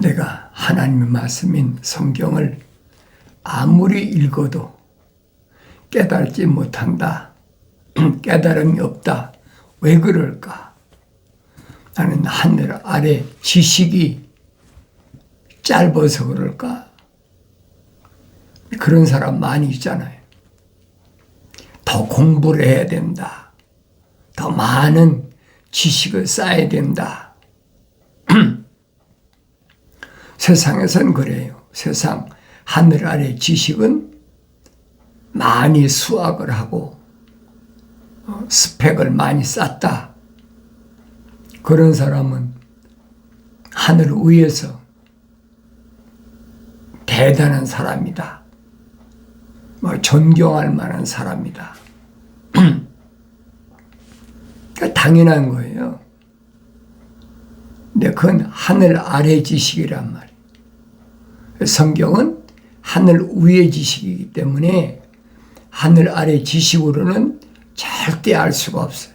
내가 하나님의 말씀인 성경을 아무리 읽어도 깨달지 못한다. 깨달음이 없다. 왜 그럴까? 나는 하늘 아래 지식이 짧아서 그럴까? 그런 사람 많이 있잖아요. 더 공부를 해야 된다. 더 많은 지식을 쌓아야 된다. 세상에선 그래요. 세상 하늘 아래 지식은 많이 수학을 하고 스펙을 많이 쌓다. 그런 사람은 하늘 위에서 대단한 사람이다. 존경할 만한 사람이다. 그러니까 당연한 거예요. 근데 그건 하늘 아래 지식이란 말이에요. 성경은 하늘 위의 지식이기 때문에 하늘 아래 지식으로는 절대 알 수가 없어요.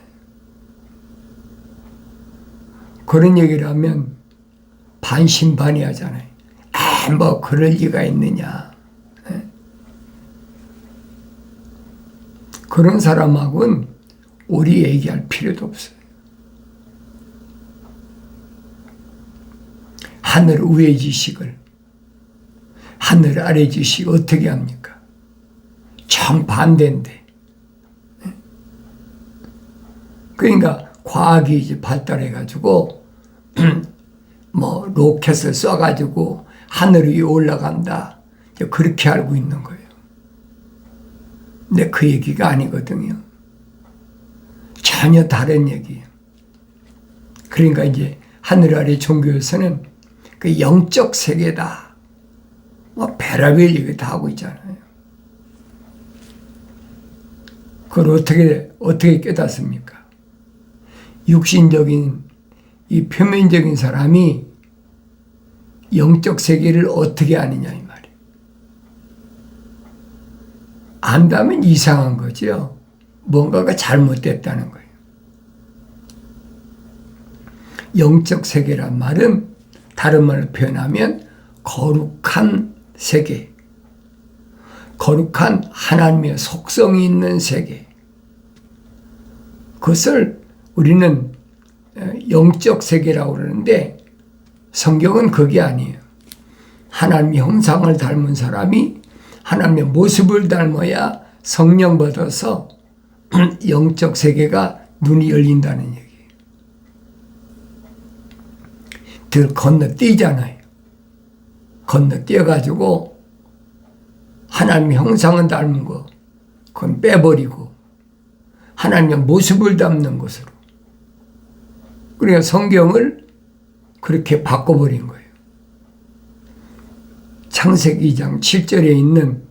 그런 얘기를 하면 반신반의하잖아요. 뭐 그럴 리가 있느냐. 그런 사람하고는 우리 얘기할 필요도 없어요. 하늘 위의 지식을 하늘 아래 지식 어떻게 합니까? 정반대인데. 그러니까 과학이 이제 발달해가지고 뭐 로켓을 쏴가지고 하늘 위에 올라간다. 그렇게 알고 있는 거예요. 근데 그 얘기가 아니거든요. 전혀 다른 얘기예요. 그러니까 이제 하늘 아래 종교에서는 그 영적 세계다. 뭐 별의별 얘기 다 하고 있잖아요. 그걸 어떻게 깨닫습니까? 육신적인 이 표면적인 사람이 영적 세계를 어떻게 아느냐 이 말이에요. 안다면 이상한 거죠. 뭔가가 잘못됐다는 거예요. 영적 세계란 말은 다른 말로 표현하면 거룩한 세계, 거룩한 하나님의 속성이 있는 세계. 그것을 우리는 영적 세계라고 그러는데 성경은 그게 아니에요. 하나님의 형상을 닮은 사람이 하나님의 모습을 닮아야 성령 받아서 영적 세계가 눈이 열린다는 얘기예요. 들 건너뛰잖아요. 건너뛰어가지고 하나님의 형상은 닮은 거 그건 빼버리고 하나님의 모습을 담는 것으로. 그러니까 성경을 그렇게 바꿔버린 거예요. 창세기 2장 7절에 있는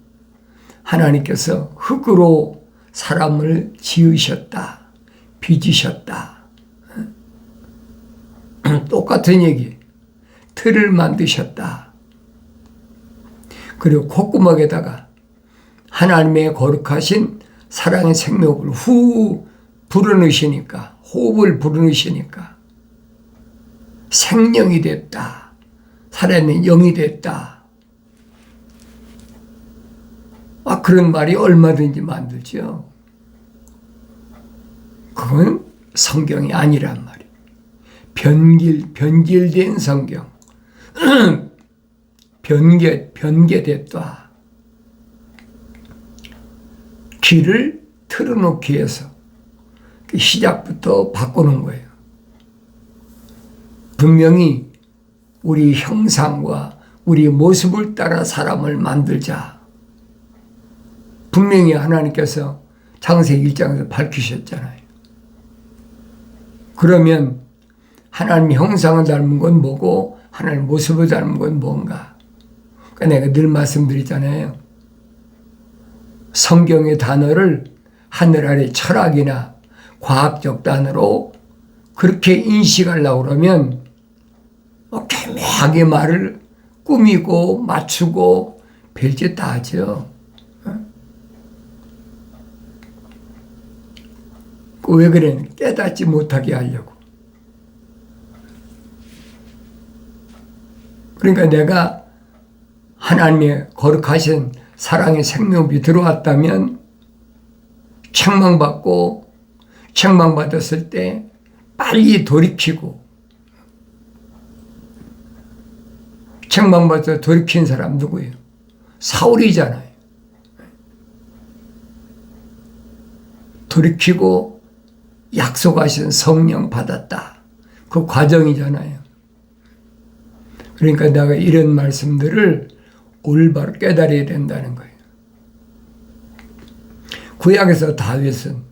하나님께서 흙으로 사람을 지으셨다. 빚으셨다. 똑같은 얘기. 틀을 만드셨다. 그리고 콧구멍에다가 하나님의 거룩하신 사랑의 생명을 후 불어넣으시니까, 호흡을 불어넣으시니까 생명이 됐다. 살아있는 영이 됐다. 그런 말이 얼마든지 만들죠. 그건 성경이 아니란 말이에요. 변질된 성경. 변개됐다. 길을 틀어놓기 위해서 시작부터 바꾸는 거예요. 분명히 우리 형상과 우리 모습을 따라 사람을 만들자. 분명히 하나님께서 창세기 1장에서 밝히셨잖아요. 그러면 하나님의 형상을 닮은 건 뭐고 하나님의 모습을 닮은 건 뭔가? 그러니까 내가 늘 말씀드리잖아요. 성경의 단어를 하늘 아래 철학이나 과학적 단어로 그렇게 인식하려고 그러면 교묘하게 말을 꾸미고 맞추고 별짓 다 하죠. 왜 그래? 깨닫지 못하게 하려고. 그러니까 내가 하나님의 거룩하신 사랑의 생명이 들어왔다면 책망받았을 때 빨리 돌이키고, 책망받아서 돌이킨 사람 누구예요? 사울이잖아요. 돌이키고 약속하신 성령 받았다. 그 과정이잖아요. 그러니까 내가 이런 말씀들을 올바로 깨달아야 된다는 거예요. 구약에서 다윗은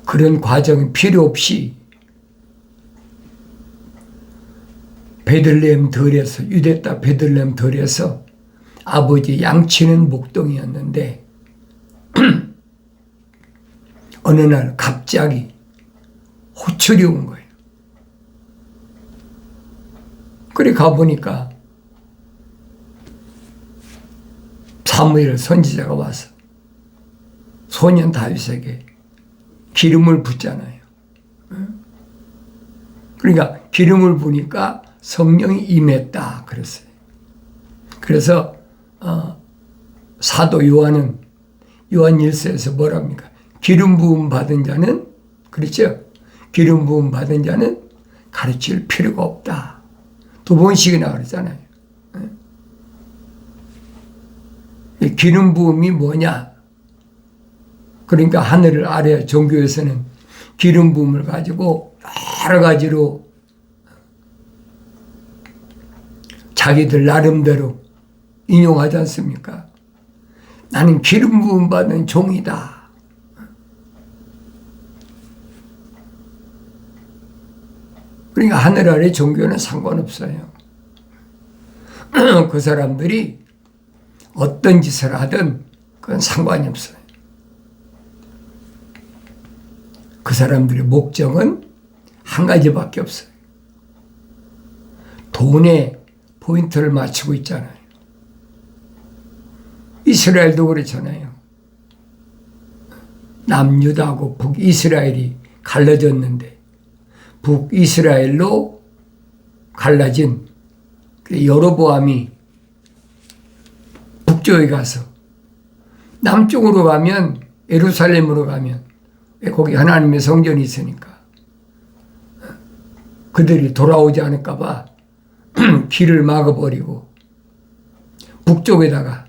그런 과정이 필요 없이 베들레헴 들에서, 유대 땅 베들레헴 들에서 아버지 양치는 목동이었는데 어느 날 갑자기 호출이 온 거예요. 그래 가보니까 사무엘 선지자가 와서 소년 다윗에게 기름을 붓잖아요. 그러니까 기름을 부니까 성령이 임했다 그랬어요. 그래서 사도 요한은 요한 1서에서 뭐랍니까? 기름 부음 받은 자는, 그렇죠? 기름 부음 받은 자는 가르칠 필요가 없다. 2번씩이나 그러잖아요. 기름 부음이 뭐냐? 그러니까 하늘 아래 종교에서는 기름 부음을 가지고 여러 가지로 자기들 나름대로 인용하지 않습니까? 나는 기름 부음 받은 종이다. 그러니까 하늘 아래 종교는 상관없어요. 그 사람들이 어떤 짓을 하든 그건 상관이 없어요. 그 사람들의 목적은 한 가지밖에 없어요. 돈에 포인트를 맞추고 있잖아요. 이스라엘도 그렇잖아요. 남유다하고 북이스라엘이 갈라졌는데 북이스라엘로 갈라진 여로보암이 북쪽에 가서, 남쪽으로 가면 예루살렘으로 가면 거기 하나님의 성전이 있으니까 그들이 돌아오지 않을까 봐 길을 막아버리고 북쪽에다가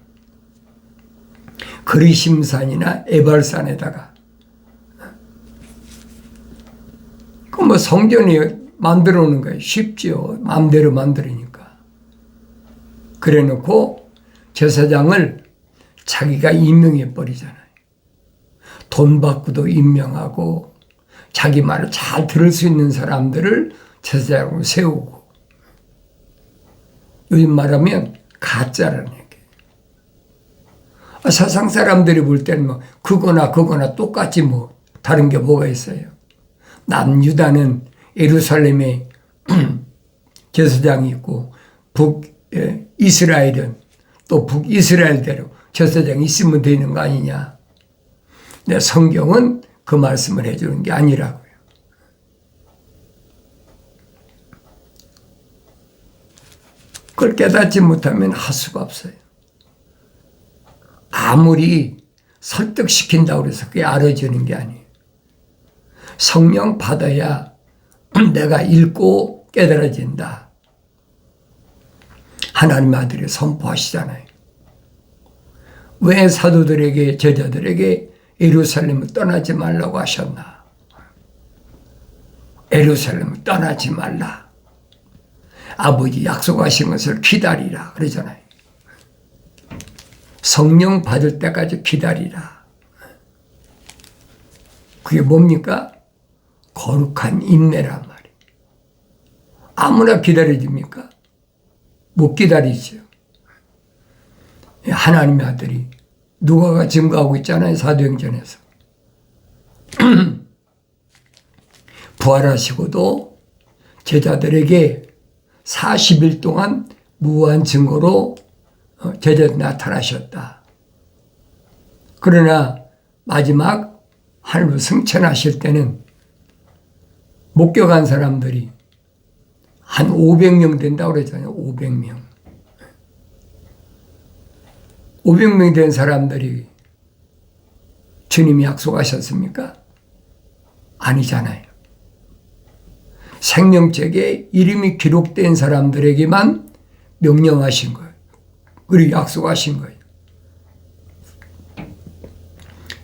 그리심산이나 에발산에다가 그 뭐 성전이 만들어 놓는 거예요. 쉽죠. 마음대로 만들으니까. 그래 놓고 제사장을 자기가 임명해 버리잖아요. 돈 받고도 임명하고 자기 말을 잘 들을 수 있는 사람들을 제사장으로 세우고, 요즘 말하면 가짜라는 얘기예요. 세상 사람들이 볼 때는 뭐 그거나 똑같지 뭐 다른 게 뭐가 있어요. 남유다는 예루살렘에 제사장이 있고 북이스라엘은 또 북이스라엘대로 제사장이 있으면 되는 거 아니냐. 근데 성경은 그 말씀을 해주는 게 아니라고요. 그걸 깨닫지 못하면 할 수가 없어요. 아무리 설득시킨다고 해서 그게 알아지는 게 아니에요. 성령 받아야 내가 읽고 깨달아진다. 하나님 아들이 선포하시잖아요. 왜 사도들에게, 제자들에게 예루살렘을 떠나지 말라고 하셨나? 예루살렘을 떠나지 말라. 아버지 약속하신 것을 기다리라 그러잖아요. 성령 받을 때까지 기다리라. 그게 뭡니까? 거룩한 인내란 말이에요. 아무나 기다려줍니까? 못 기다리죠. 하나님의 아들이 누가가 증거하고 있잖아요. 사도행전에서. 부활하시고도 제자들에게 40일 동안 무한 증거로 제자들이 나타나셨다. 그러나 마지막 하늘로 승천하실 때는 목격한 사람들이 한 500명 된다고 그랬잖아요. 500명. 500명 된 사람들이 주님이 약속하셨습니까? 아니잖아요. 생명책에 이름이 기록된 사람들에게만 명령하신 거예요. 그리고 약속하신 거예요.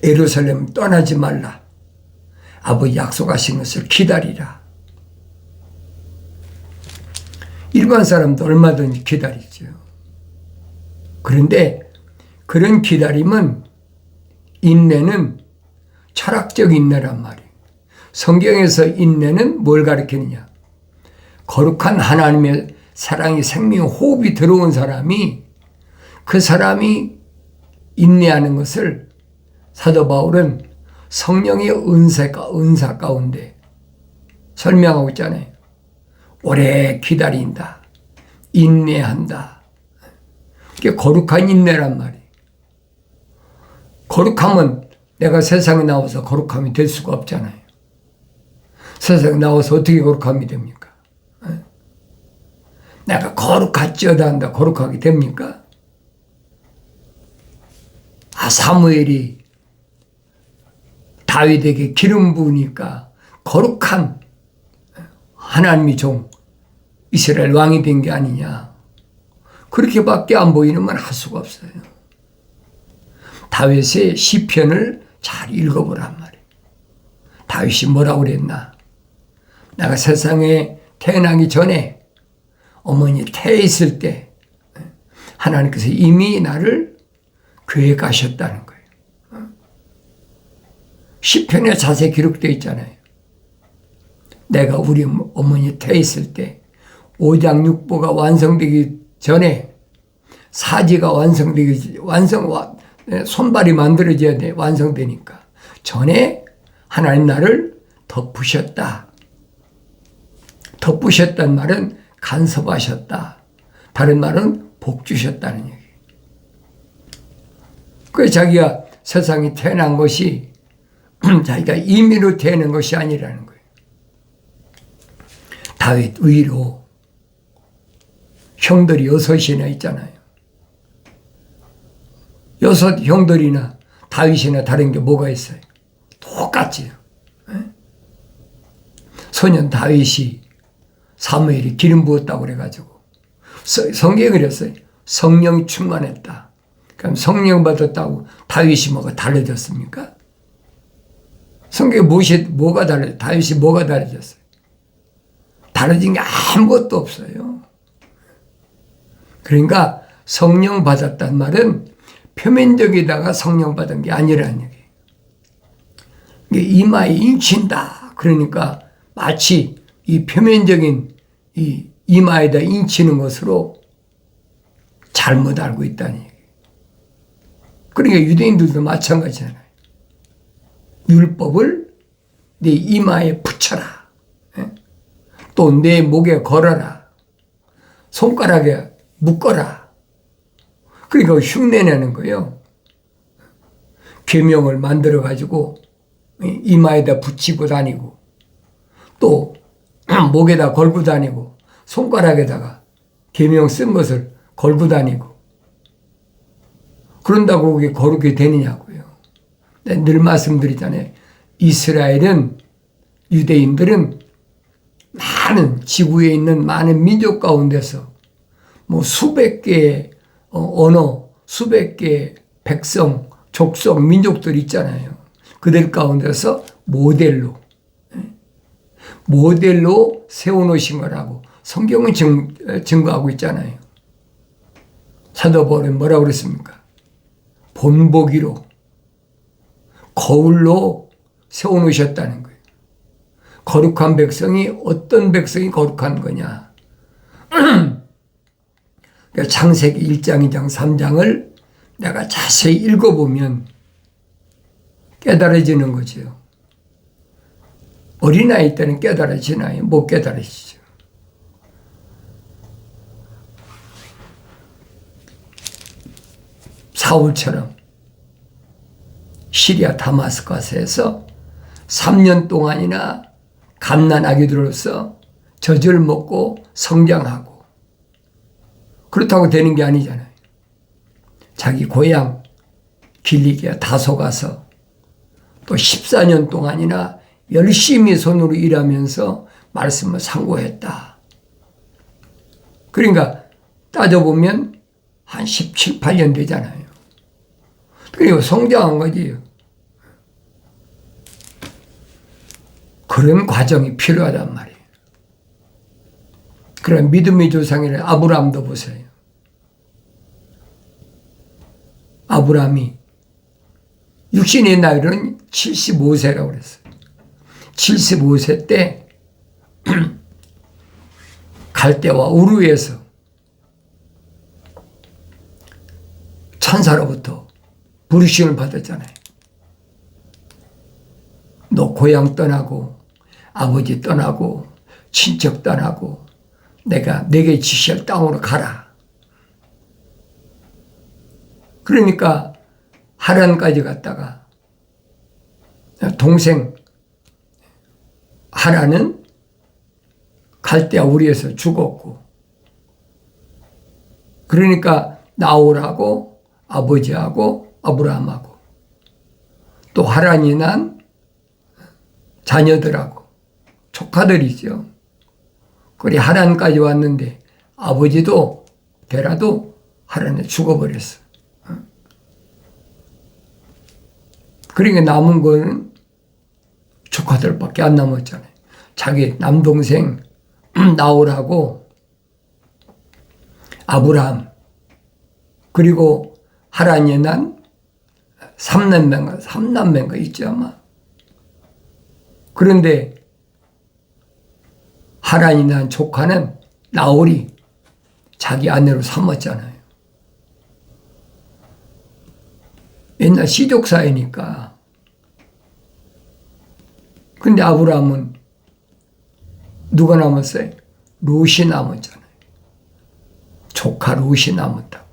예루살렘 떠나지 말라. 아버지 약속하신 것을 기다리라. 일반 사람도 얼마든지 기다리죠. 그런데 그런 기다림은, 인내는 철학적 인내란 말이에요. 성경에서 인내는 뭘 가리키느냐? 거룩한 하나님의 사랑이, 생명, 호흡이 들어온 사람이, 그 사람이 인내하는 것을 사도 바울은 성령의 은사 가운데 설명하고 있잖아요. 오래 기다린다. 인내한다. 그게 거룩한 인내란 말이에요. 거룩함은 내가 세상에 나와서 거룩함이 될 수가 없잖아요. 세상에 나와서 어떻게 거룩함이 됩니까? 내가 거룩할지어다 한다. 거룩하게 됩니까? 사무엘이 다윗에게 기름 부으니까 거룩한 하나님의 종 이스라엘 왕이 된 게 아니냐. 그렇게밖에 안 보이는 건 할 수가 없어요. 다윗의 시편을 잘 읽어보란 말이에요. 다윗이 뭐라고 그랬나? 내가 세상에 태어나기 전에 어머니 태에 있을 때 하나님께서 이미 나를 계획하셨다는 거예요. 시편에 자세히 기록되어 있잖아요. 내가 우리 어머니 태에 있을 때 오장육부가 완성되기 전에, 사지가 완성되기, 손발이 만들어져야 돼. 완성되니까. 전에 하나님 나를 덮으셨다. 덮으셨다는 말은 간섭하셨다. 다른 말은 복 주셨다는 얘기. 그래서 자기가 세상에 태어난 것이 자기가 임의로 태어난 것이 아니라는 거예요. 다윗 위로 형들이 6이나 있잖아요. 6 형들이나 다윗이나 다른 게 뭐가 있어요? 똑같지요. 소년 다윗이 사무엘이 기름 부었다고 그래가지고 성경에 그랬어요. 성령 충만했다. 그럼 성령 받았다고 다윗이 뭐가 달라졌습니까? 성경에 뭐가 달라졌어요? 다윗이 뭐가 달라졌어요? 달라진 게 아무것도 없어요. 그러니까 성령 받았단 말은 표면적이다가 성령 받은 게 아니라는 얘기예요. 이마에 인친다. 그러니까 마치 이 표면적인 이 이마에다 인치는 것으로 잘못 알고 있다는 얘기예요. 그러니까 유대인들도 마찬가지잖아요. 율법을 네 이마에 붙여라. 또 내 목에 걸어라. 손가락에 묶어라. 그러니까 흉내내는 거예요. 계명을 만들어가지고 이마에다 붙이고 다니고, 또 목에다 걸고 다니고, 손가락에다가 계명 쓴 것을 걸고 다니고, 그런다고 그게 거룩이 되느냐고요. 늘 말씀드리잖아요. 이스라엘은, 유대인들은 많은 지구에 있는 많은 민족 가운데서 뭐 수백 개의 언어, 수백 개의 백성, 족속, 민족들이 있잖아요. 그들 가운데서 모델로 세워놓으신 거라고 성경은 증거하고 있잖아요. 사도 바울은 뭐라고 그랬습니까? 본보기로, 거울로 세워놓으셨다는 거예요. 거룩한 백성이, 어떤 백성이 거룩한 거냐? 그러니까 창세기 1장, 2장, 3장을 내가 자세히 읽어보면 깨달아지는 거죠. 어린아이 때는 깨달아지나요? 못 깨달아지죠. 사울처럼 시리아 다마스커스에서 3년 동안이나 갓난 아기들로서 젖을 먹고 성장하고 그렇다고 되는 게 아니잖아요. 자기 고향 길리기아 다소 가서 또 14년 동안이나 열심히 손으로 일하면서 말씀을 상고했다. 그러니까 따져보면 한 17, 18년 되잖아요. 그리고 성장한 거지. 그런 과정이 필요하단 말이에요. 그런 믿음의 조상이라 아브라함도 보세요. 아브라함이 육신의 나이로는 75세라고 그랬어요. 75세 때 갈대와 우르에서 천사로부터 부르심을 받았잖아요. 너 고향 떠나고 아버지 떠나고 친척 떠나고 내가 내게 지시할 땅으로 가라. 그러니까 하란까지 갔다가 동생 하란은 갈대아 우리에서 죽었고 그러니까 나홀하고 아버지하고 아브라함하고 또 하란이 난 자녀들하고 조카들이죠. 그리 하란까지 왔는데 아버지도 데라도 하란에 죽어버렸어. 그러니까 남은 거는 조카들밖에 안 남았잖아요. 자기 남동생 나홀하고 아브라함 그리고 하란이 난 삼남매가 있죠 아마. 그런데 하란이 난 조카는 나홀이 자기 아내로 삼았잖아요. 옛날 시족사회니까. 근데 아브라함은 누가 남았어요? 롯이 남았잖아요. 조카 롯이 남았다고.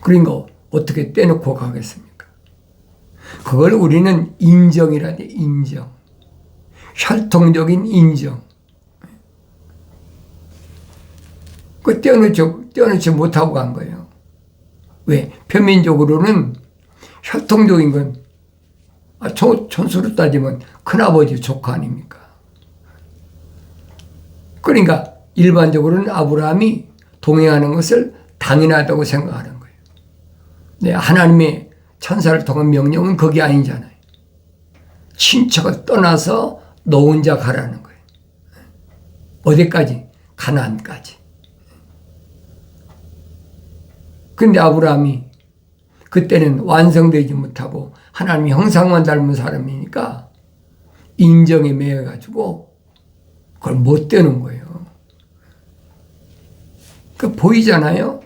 그러니까 어떻게 떼놓고 가겠습니까? 그걸 우리는 인정이라 돼, 인정. 혈통적인 인정. 그 떼어놓지 못하고 간 거예요. 왜? 표면적으로는 혈통적인 건 천수로 따지면 큰아버지 조카 아닙니까? 그러니까 일반적으로는 아브라함이 동행하는 것을 당연하다고 생각하는 거예요. 네, 하나님의 천사를 통한 명령은 그게 아니잖아요. 친척을 떠나서 너 혼자 가라는 거예요. 어디까지? 가나안까지. 근데 아브라함이 그때는 완성되지 못하고 하나님의 형상만 닮은 사람이니까 인정에 매여가지고 그걸 못 되는 거예요. 그 보이잖아요.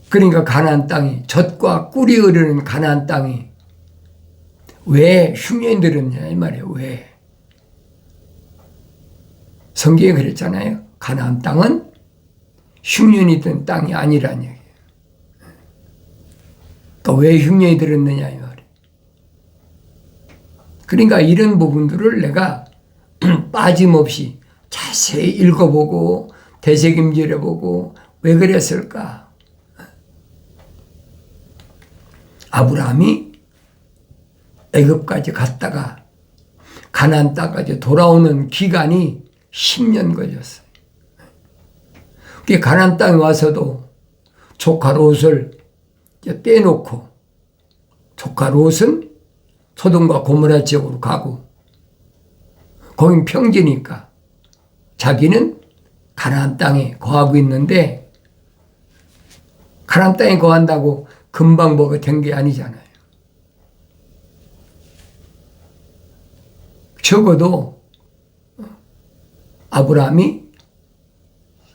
그러니까 가나안 땅이 젖과 꿀이 흐르는 가나안 땅이 왜 흉년이 들었냐 이 말이에요. 왜? 성경에 그랬잖아요. 가나안 땅은 흉년이 든 땅이 아니라는 얘기예요. 또 왜 흉년이 들었느냐 이 말이에요. 그러니까 이런 부분들을 내가 빠짐없이 자세히 읽어보고 되새김질해보고 왜 그랬을까? 아브라함이 애굽까지 갔다가 가나안 땅까지 돌아오는 기간이 10년 걸렸어요. 그 가나안 땅에 와서도 조카 롯을 떼놓고 조카 롯은 소돔과 고모라 지역으로 가고 거긴 평지니까 자기는 가나안 땅에 거하고 있는데 가나안 땅에 거한다고 금방 뭐가 된 게 아니잖아요. 적어도 아브라함이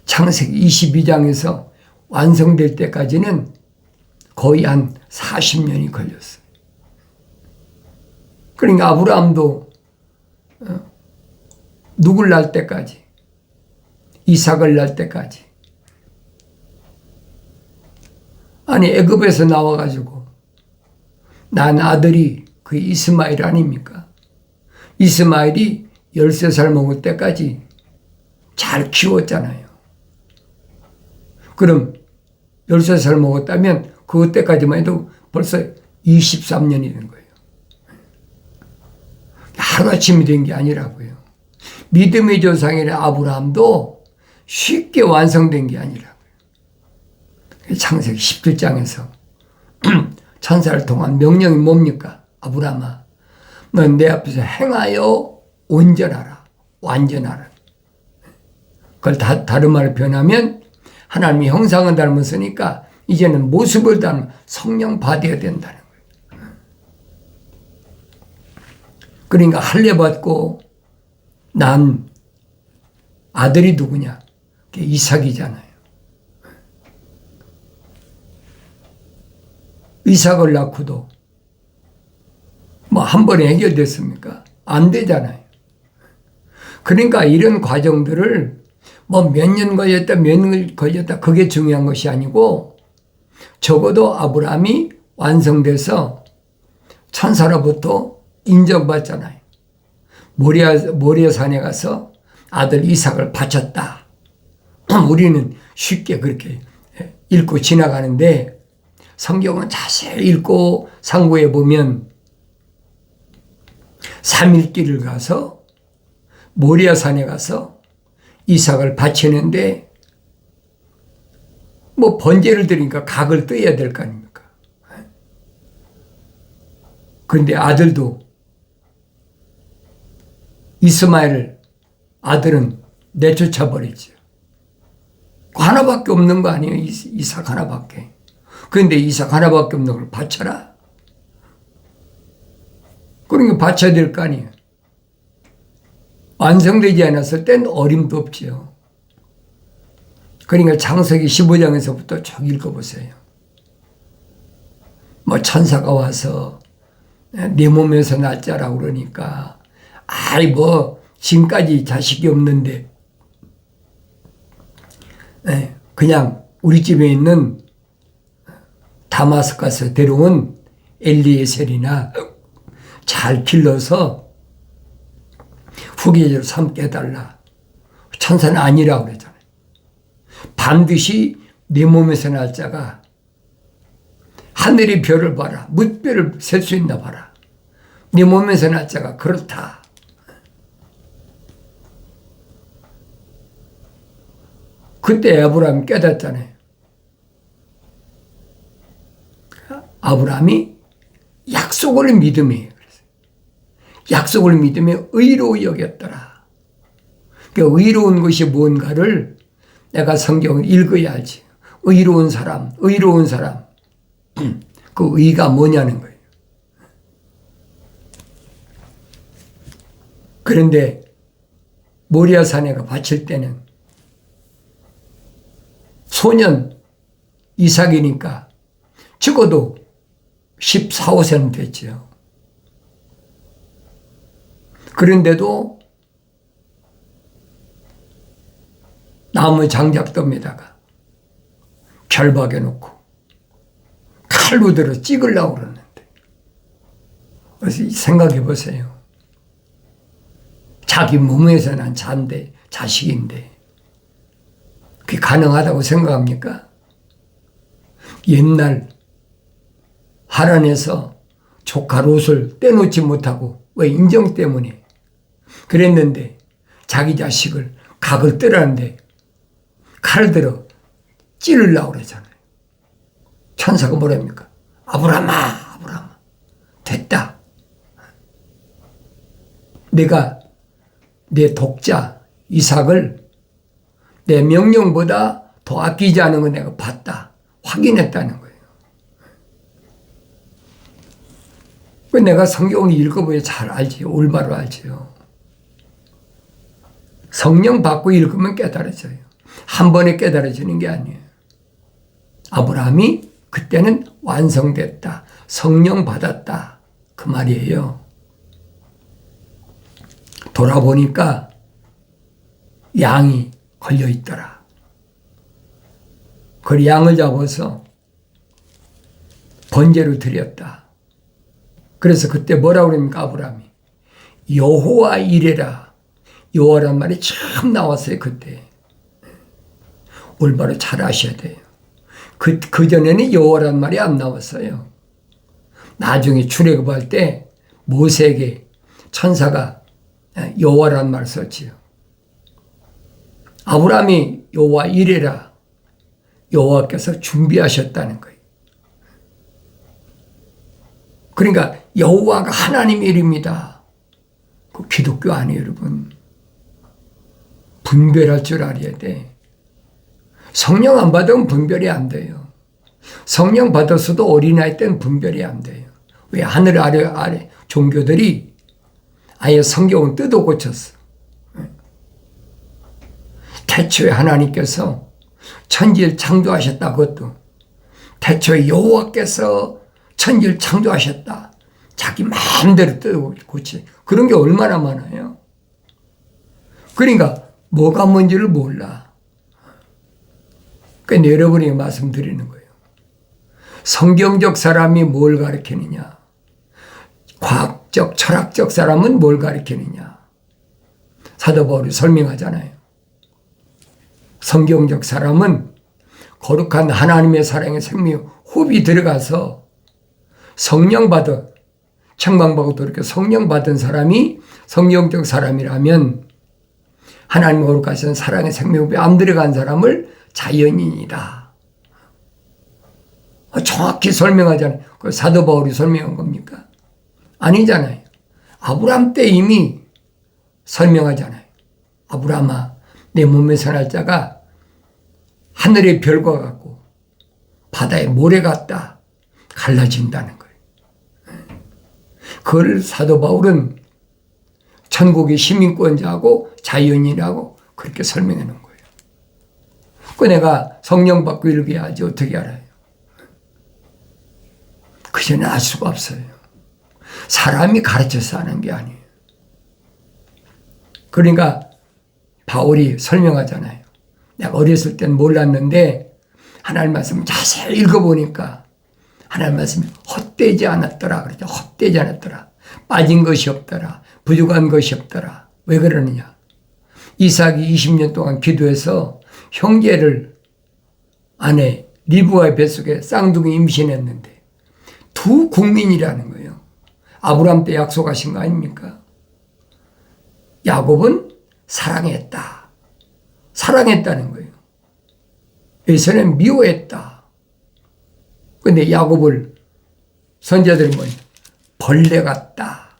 창세기 22장에서 완성될 때까지는 거의 한 40년이 걸렸어요. 그러니까 아브라함도 누굴 낳을 때까지, 이삭을 낳을 때까지. 아니 애굽에서 나와가지고 난 아들이 그 이스마엘 아닙니까? 이스마엘이 13살 먹을 때까지 잘 키웠잖아요. 그럼 13살 먹었다면 그때까지만 해도 벌써 23년이 된 거예요. 하루아침이 된 게 아니라고요. 믿음의 조상인 아브라함도 쉽게 완성된 게 아니라고요. 창세기 17장에서 천사를 통한 명령이 뭡니까? 아브라함아, 넌 내 앞에서 행하여 온전하라, 완전하라. 그걸 다른 말로 표현하면 하나님의 형상을 닮았으니까 이제는 모습을 닮은 성령 받아야 된다는 거예요. 그러니까 할례 받고 난 아들이 누구냐? 그게 이삭이잖아요. 이삭을 낳고도 뭐 한 번에 해결됐습니까? 안 되잖아요. 그러니까 이런 과정들을 뭐 몇 년 걸렸다, 몇 년 걸렸다, 그게 중요한 것이 아니고 적어도 아브라함이 완성돼서 천사로부터 인정받잖아요. 모리아 산에 가서 아들 이삭을 바쳤다. 우리는 쉽게 그렇게 읽고 지나가는데 성경은 자세히 읽고 상고해 보면 3일길을 가서 모리아 산에 가서 이삭을 바치는데 뭐 번제를 드리니까 각을 떠야 될 거 아닙니까? 그런데 아들도 이스마엘 아들은 내쫓아 버리죠. 하나밖에 없는 거 아니에요? 이삭 하나밖에. 그런데 이삭 하나밖에 없는 걸 바쳐라. 그러니까 바쳐야 될 거 아니에요. 완성되지 않았을 땐 어림도 없지요. 그러니까 창세기 15장에서부터 쭉 읽어보세요. 뭐 천사가 와서 내 몸에서 낳자라고 그러니까 아이 뭐 지금까지 자식이 없는데 그냥 우리 집에 있는 다마스커스에서 데려온 엘리에셀이나 잘 길러서 후계자로 삼게 해달라. 천사는 아니라고 그러잖아요. 반드시 내 몸에서 날 자가 하늘의 별을 봐라. 뭇별을 셀 수 있나 봐라. 내 몸에서 날 자가 그렇다. 그때 아브라함이 깨닫잖아요. 아브라함이 약속을 믿음에 약속을 믿음에 의로 여겼더라. 그 의로운 것이 뭔가를 내가 성경을 읽어야 알지. 의로운 사람. 그 의가 뭐냐는 거예요. 그런데 모리아산에 바칠 때는 소년 이삭이니까 적어도 14, 15세는 됐죠. 그런데도 나무 장작돔에다가 결박해 놓고 칼로 들어 찍으려고 그러는데 그래서 생각해 보세요. 자기 몸에서 난 자인데 자식인데 그게 가능하다고 생각합니까? 옛날 하란에서 조카 롯을 떼놓지 못하고 왜 인정 때문에 그랬는데 자기 자식을 각을 뜨라는데 칼을 들어 찌르려고 그러잖아요. 천사가 뭐랍니까? 아브라함아 됐다. 내가 내 독자 이삭을 내 명령보다 더 아끼지 않은 거 내가 봤다. 확인했다는 거예요. 내가 성경을 읽어보야 잘 알지. 올바로 알지요. 성령 받고 읽으면 깨달아져요. 한 번에 깨달아지는 게 아니에요. 아브라함이 그때는 완성됐다. 성령 받았다. 그 말이에요. 돌아보니까 양이 걸려있더라. 그 양을 잡아서 번제로 드렸다. 그래서 그때 뭐라고 그럽니까? 아브라함이 여호와 이레라 여호와란 말이 처음 나왔어요. 그때. 올바로 잘 아셔야 돼요. 그전에는 여호와란 말이 안 나왔어요. 나중에 출애굽할 때 모세에게 천사가 여호와란 말을 썼지요. 아브라함이 여호와 이래라. 여호와께서 준비하셨다는 거예요. 그러니까 여호와가 하나님 이름이다. 그 기독교 아니에요, 여러분. 분별할 줄 알아야 돼. 성령 안 받으면 분별이 안 돼요. 성령 받았어도 어린아이 때는 분별이 안 돼요. 왜? 하늘 아래 종교들이 아예 성경을 뜯어 고쳤어. 태초에 하나님께서 천지를 창조하셨다. 그것도 태초에 여호와께서 천지를 창조하셨다. 자기 마음대로 뜯어 고치. 그런 게 얼마나 많아요. 그러니까 뭐가 뭔지를 몰라. 그러니까 여러분에게 말씀드리는 거예요. 성경적 사람이 뭘 가르치느냐? 과학적, 철학적 사람은 뭘 가르치느냐? 사도 바울이 설명하잖아요. 성경적 사람은 거룩한 하나님의 사랑의 생명 호흡이 들어가서 성령 받은, 책망받고 이렇게 성령 받은 사람이 성경적 사람이라면 하나님 거룩하신 사랑의 생명호흡이 안 들어간 사람을 자연인이다. 정확히 설명하잖아요. 그 사도 바울이 설명한 겁니까? 아니잖아요. 아브라함 때 이미 설명하잖아요. 아브라함아, 내 몸에서 날 자가 하늘의 별과 같고 바다의 모래 같다. 갈라진다는 거예요. 그걸 사도 바울은 천국의 시민권자하고 자연인이라고 그렇게 설명해 놓은 거예요. 그 내가 성령 받고 이렇게 해야지 어떻게 알아요? 그 전에 알 수가 없어요. 사람이 가르쳐서 하는 게 아니에요. 그러니까 바울이 설명하잖아요. 내가 어렸을 땐 몰랐는데 하나님 말씀을 자세히 읽어보니까 하나님 말씀이 헛되지 않았더라. 그러죠. 헛되지 않았더라. 빠진 것이 없더라. 부족한 것이 없더라. 왜 그러느냐? 이삭이 20년 동안 기도해서 형제를 아내 리브가의 뱃속에 쌍둥이 임신했는데 두 국민이라는 거예요. 아브라함 때 약속하신 거 아닙니까? 야곱은 사랑했다. 사랑했다는 거예요. 에서는 미워했다. 근데 야곱을 선자들이 뭐냐? 벌레 같다.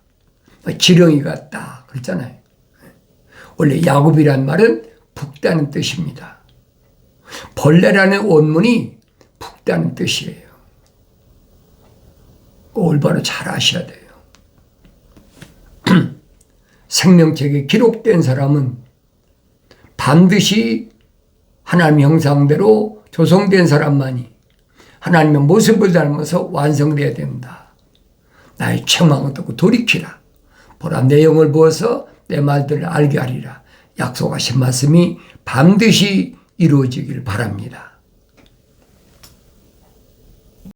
지렁이 같다. 그랬잖아요. 원래 야곱이란 말은 붓다는 뜻입니다. 벌레라는 원문이 붓다는 뜻이에요. 올바로 잘 아셔야 돼요. 생명책에 기록된 사람은 반드시 하나님의 형상대로 조성된 사람만이 하나님의 모습을 닮아서 완성되어야 된다. 나의 책망을 듣고 돌이키라. 보라, 내 영을 부어서 내 말들을 알게 하리라. 약속하신 말씀이 반드시 이루어지길 바랍니다.